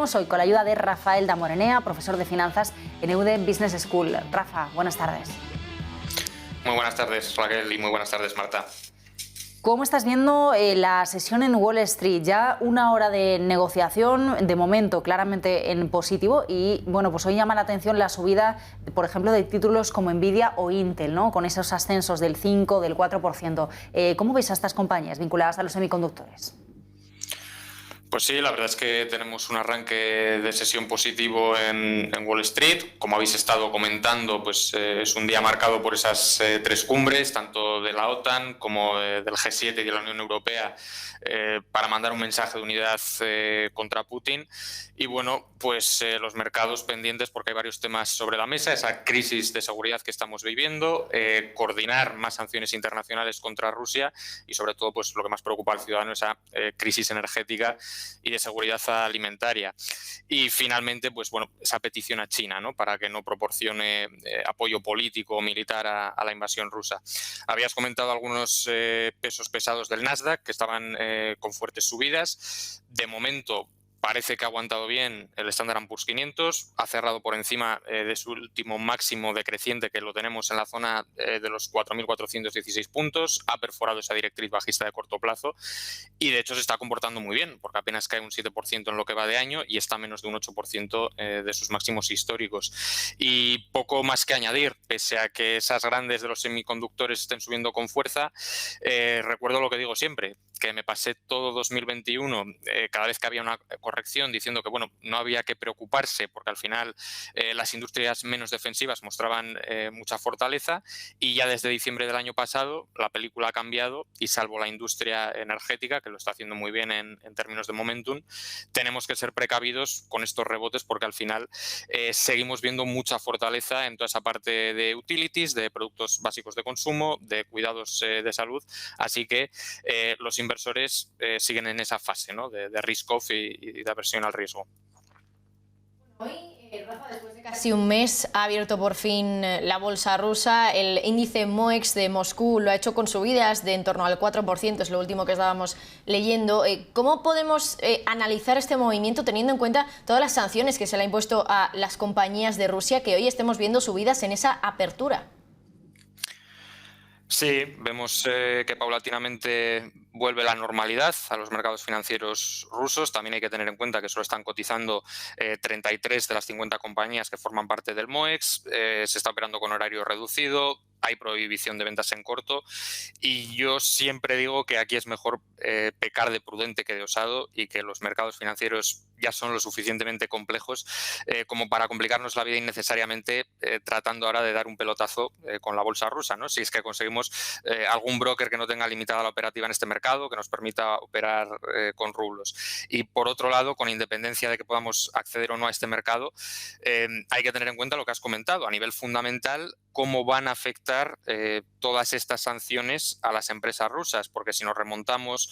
hacemos hoy con la ayuda de Rafael Dammorenea, profesor de finanzas en EUDE Business School. Rafa, buenas tardes. Muy buenas tardes, Raquel, y muy buenas tardes, Marta. ¿Cómo estás viendo la sesión en Wall Street? Ya una hora de negociación, de momento claramente en positivo, y bueno, pues hoy llama la atención la subida, por ejemplo, de títulos como Nvidia o Intel, ¿no? Con esos ascensos del 5, del 4%. ¿Cómo veis a estas compañías vinculadas a los semiconductores? Pues sí, la verdad es que tenemos un arranque de sesión positivo en Wall Street. Como habéis estado comentando, pues es un día marcado por esas tres cumbres, tanto de la OTAN como del G7 y de la Unión Europea, para mandar un mensaje de unidad contra Putin. Y bueno, pues los mercados pendientes porque hay varios temas sobre la mesa, esa crisis de seguridad que estamos viviendo, coordinar más sanciones internacionales contra Rusia y sobre todo pues lo que más preocupa al ciudadano, esa crisis energética y de seguridad alimentaria. Y finalmente, pues bueno, esa petición a China, ¿no?, para que no proporcione apoyo político o militar a la invasión rusa. Habías comentado algunos pesos pesados del Nasdaq que estaban con fuertes subidas. De momento parece que ha aguantado bien el Standard & Poor's 500, ha cerrado por encima de su último máximo decreciente, que lo tenemos en la zona de los 4.416 puntos, ha perforado esa directriz bajista de corto plazo y de hecho se está comportando muy bien, porque apenas cae un 7% en lo que va de año y está a menos de un 8% de sus máximos históricos. Y poco más que añadir, pese a que esas grandes de los semiconductores estén subiendo con fuerza, recuerdo lo que digo siempre, que me pasé todo 2021 cada vez que había una corrección diciendo que bueno, no había que preocuparse porque al final las industrias menos defensivas mostraban mucha fortaleza, y ya desde diciembre del año pasado la película ha cambiado y salvo la industria energética, que lo está haciendo muy bien en términos de momentum, tenemos que ser precavidos con estos rebotes porque al final seguimos viendo mucha fortaleza en toda esa parte de utilities, de productos básicos de consumo, de cuidados de salud, así que los inversores siguen en esa fase, ¿no?, de risk-off y de aversión al riesgo. Hoy, Rafa, después de casi un mes, ha abierto por fin la bolsa rusa. El índice MOEX de Moscú lo ha hecho con subidas de en torno al 4%, es lo último que estábamos leyendo. ¿Cómo podemos analizar este movimiento teniendo en cuenta todas las sanciones que se le ha impuesto a las compañías de Rusia, que hoy estemos viendo subidas en esa apertura? Sí, vemos que paulatinamente vuelve la normalidad a los mercados financieros rusos. También hay que tener en cuenta que solo están cotizando 33 de las 50 compañías que forman parte del MOEX. Se está operando con horario reducido, hay prohibición de ventas en corto y yo siempre digo que aquí es mejor pecar de prudente que de osado y que los mercados financieros ya son lo suficientemente complejos como para complicarnos la vida innecesariamente tratando ahora de dar un pelotazo con la bolsa rusa, ¿no? Si es que conseguimos algún broker que no tenga limitada la operativa en este mercado, que nos permita operar con rublos. Y por otro lado, con independencia de que podamos acceder o no a este mercado, hay que tener en cuenta lo que has comentado a nivel fundamental, cómo van a afectar todas estas sanciones a las empresas rusas, porque si nos remontamos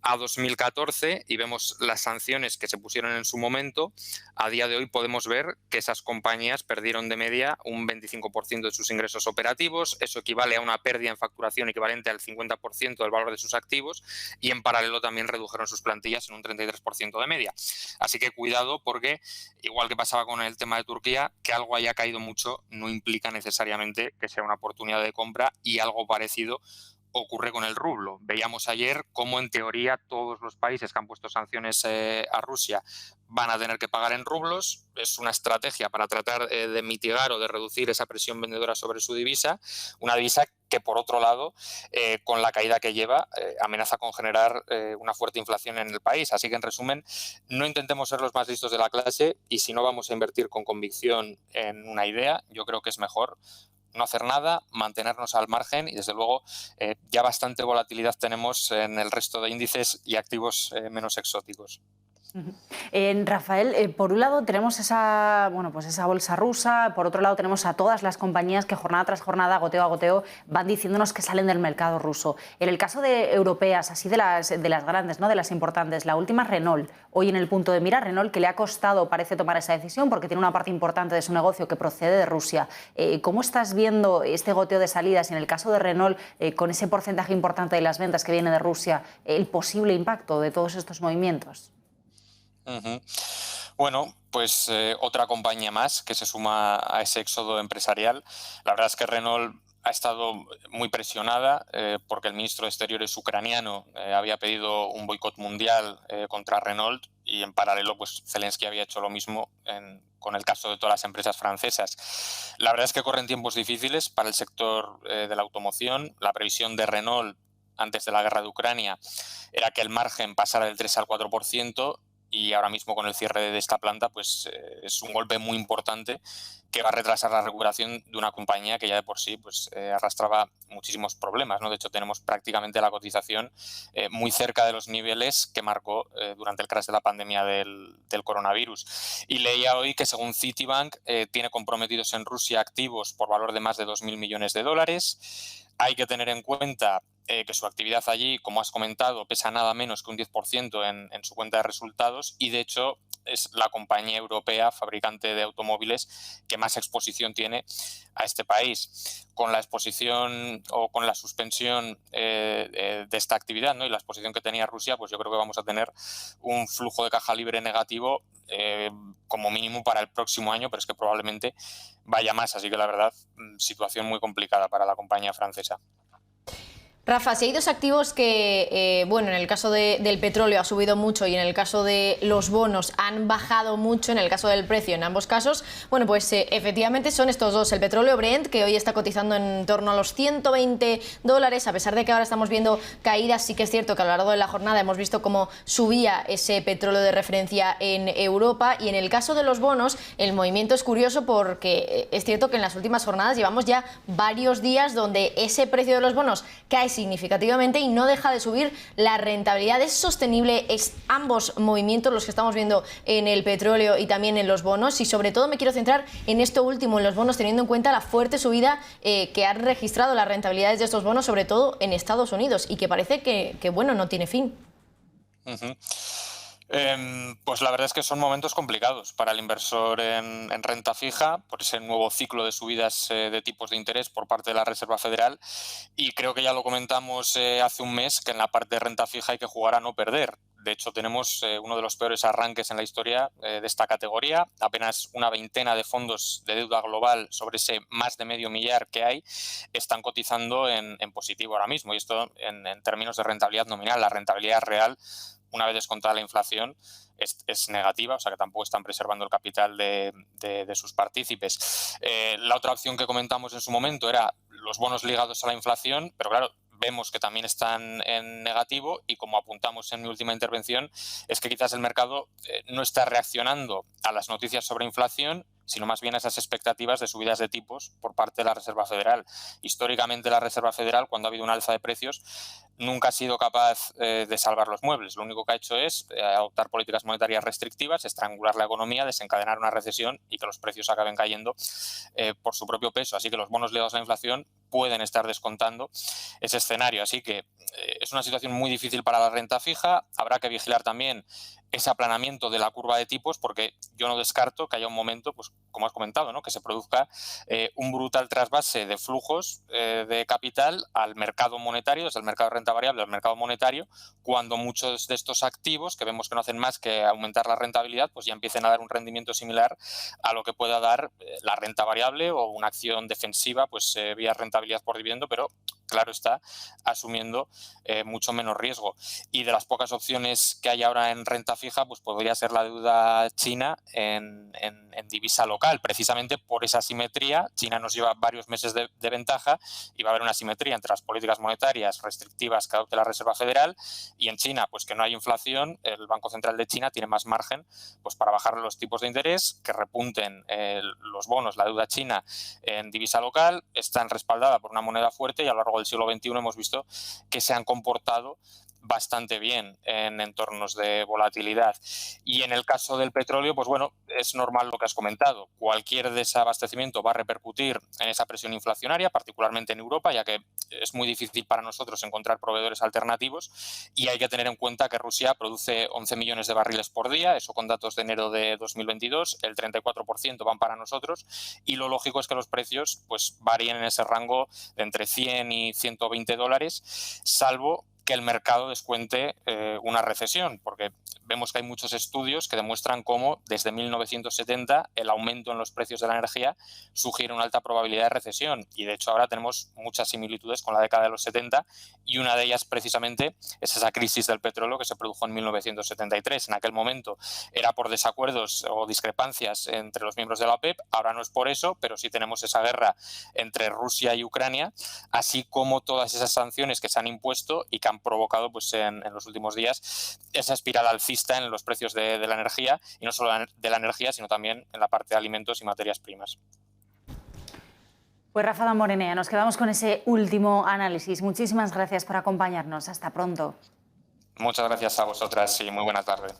a 2014 y vemos las sanciones que se pusieron en su momento, a día de hoy podemos ver que esas compañías perdieron de media un 25% de sus ingresos operativos, eso equivale a una pérdida en facturación equivalente al 50% del valor de sus activos y en paralelo también redujeron sus plantillas en un 33% de media. Así que cuidado porque, igual que pasaba con el tema de Turquía, que algo haya caído mucho no implica necesariamente que sea una oportunidad de compra, y algo parecido ocurre con el rublo. Veíamos ayer cómo en teoría todos los países que han puesto sanciones a Rusia van a tener que pagar en rublos. Es una estrategia para tratar de mitigar o de reducir esa presión vendedora sobre su divisa, una divisa que por otro lado, con la caída que lleva, amenaza con generar una fuerte inflación en el país. Así que en resumen, no intentemos ser los más listos de la clase y si no vamos a invertir con convicción en una idea, yo creo que es mejor no hacer nada, mantenernos al margen y desde luego ya bastante volatilidad tenemos en el resto de índices y activos menos exóticos. Rafael, por un lado tenemos esa bolsa rusa, por otro lado tenemos a todas las compañías que jornada tras jornada, goteo a goteo, van diciéndonos que salen del mercado ruso. En el caso de europeas, así de las grandes, ¿no?, de las importantes, la última Renault, hoy en el punto de mira, Renault, que le ha costado, parece, tomar esa decisión porque tiene una parte importante de su negocio que procede de Rusia. ¿Cómo estás viendo este goteo de salidas y en el caso de Renault, con ese porcentaje importante de las ventas que viene de Rusia, el posible impacto de todos estos movimientos? Bueno, pues otra compañía más que se suma a ese éxodo empresarial. La verdad es que Renault ha estado muy presionada porque el ministro de Exteriores ucraniano había pedido un boicot mundial contra Renault, y en paralelo pues Zelensky había hecho lo mismo con el caso de todas las empresas francesas. La verdad es que corren tiempos difíciles para el sector de la automoción. La previsión de Renault antes de la guerra de Ucrania era que el margen pasara del 3 al 4%, y ahora mismo con el cierre de esta planta pues es un golpe muy importante que va a retrasar la recuperación de una compañía que ya de por sí pues arrastraba muchísimos problemas, ¿no? De hecho, tenemos prácticamente la cotización muy cerca de los niveles que marcó durante el crash de la pandemia del coronavirus. Y leía hoy que según Citibank tiene comprometidos en Rusia activos por valor de más de 2.000 millones de dólares. Hay que tener en cuenta que su actividad allí, como has comentado, pesa nada menos que un 10% en su cuenta de resultados, y de hecho es la compañía europea fabricante de automóviles que más exposición tiene a este país. Con la exposición o con la suspensión de esta actividad, ¿no? Y la exposición que tenía Rusia, pues yo creo que vamos a tener un flujo de caja libre negativo como mínimo para el próximo año, pero es que probablemente vaya más. Así que la verdad, situación muy complicada para la compañía francesa. Rafa, si hay dos activos que, bueno, en el caso del petróleo ha subido mucho y en el caso de los bonos han bajado mucho, en el caso del precio en ambos casos, bueno, pues efectivamente son estos dos. El petróleo Brent, que hoy está cotizando en torno a los $120, a pesar de que ahora estamos viendo caídas, sí que es cierto que a lo largo de la jornada hemos visto cómo subía ese petróleo de referencia en Europa. Y en el caso de los bonos, el movimiento es curioso porque es cierto que en las últimas jornadas llevamos ya varios días donde ese precio de los bonos cae significativamente y no deja de subir la rentabilidad. ¿Es sostenible ambos movimientos los que estamos viendo en el petróleo y también en los bonos? Y sobre todo me quiero centrar en esto último, en los bonos, teniendo en cuenta la fuerte subida que han registrado las rentabilidades de estos bonos, sobre todo en Estados Unidos, y que parece que bueno, no tiene fin. Pues la verdad es que son momentos complicados para el inversor en renta fija por ese nuevo ciclo de subidas de tipos de interés por parte de la Reserva Federal, y creo que ya lo comentamos hace un mes que en la parte de renta fija hay que jugar a no perder. De hecho, tenemos uno de los peores arranques en la historia de esta categoría. Apenas una veintena de fondos de deuda global sobre ese más de medio millar que hay están cotizando en positivo ahora mismo, y esto en términos de rentabilidad nominal. La rentabilidad real, una vez descontada la inflación, es negativa, o sea que tampoco están preservando el capital de sus partícipes. La otra opción que comentamos en su momento era los bonos ligados a la inflación, pero claro, vemos que también están en negativo, y como apuntamos en mi última intervención, es que quizás el mercado no está reaccionando a las noticias sobre inflación, sino más bien a esas expectativas de subidas de tipos por parte de la Reserva Federal. Históricamente la Reserva Federal, cuando ha habido un alza de precios, nunca ha sido capaz de salvar los muebles. Lo único que ha hecho es adoptar políticas monetarias restrictivas, estrangular la economía, desencadenar una recesión y que los precios acaben cayendo por su propio peso. Así que los bonos ligados a la inflación pueden estar descontando ese escenario. Así que es una situación muy difícil para la renta fija. Habrá que vigilar también ese aplanamiento de la curva de tipos, porque yo no descarto que haya un momento, pues como has comentado, ¿no?, que se produzca un brutal trasvase de flujos de capital al mercado monetario, desde el mercado de renta variable al mercado monetario, cuando muchos de estos activos, que vemos que no hacen más que aumentar la rentabilidad, pues ya empiecen a dar un rendimiento similar a lo que pueda dar la renta variable o una acción defensiva, pues vía rentabilidad por dividendo, pero claro está, asumiendo mucho menos riesgo. Y de las pocas opciones que hay ahora en renta fija, pues podría ser la deuda china en divisa local, precisamente por esa asimetría. China nos lleva varios meses de ventaja, y va a haber una asimetría entre las políticas monetarias restrictivas que adopte la Reserva Federal, y en China, pues que no hay inflación, el Banco Central de China tiene más margen pues para bajar los tipos de interés, que repunten los bonos, la deuda china en divisa local. Están respaldadas por una moneda fuerte, y a lo largo del siglo XXI hemos visto que se han comportado bastante bien en entornos de volatilidad. Y en el caso del petróleo, pues bueno, es normal lo que has comentado. Cualquier desabastecimiento va a repercutir en esa presión inflacionaria, particularmente en Europa, ya que es muy difícil para nosotros encontrar proveedores alternativos, y hay que tener en cuenta que Rusia produce 11 millones de barriles por día, eso con datos de enero de 2022, el 34% van para nosotros, y lo lógico es que los precios pues varíen en ese rango de entre 100 y $120, salvo que el mercado descuente una recesión, porque vemos que hay muchos estudios que demuestran cómo desde 1970 el aumento en los precios de la energía sugiere una alta probabilidad de recesión, y de hecho ahora tenemos muchas similitudes con la década de los 70, y una de ellas precisamente es esa crisis del petróleo que se produjo en 1973. En aquel momento era por desacuerdos o discrepancias entre los miembros de la OPEP, ahora no es por eso, pero sí tenemos esa guerra entre Rusia y Ucrania, así como todas esas sanciones que se han impuesto y que han provocado pues, en los últimos días esa espiral alcista en los precios de la energía, y no solo de la energía, sino también en la parte de alimentos y materias primas. Pues Rafa Damborenea, nos quedamos con ese último análisis. Muchísimas gracias por acompañarnos. Hasta pronto. Muchas gracias a vosotras y muy buena tarde.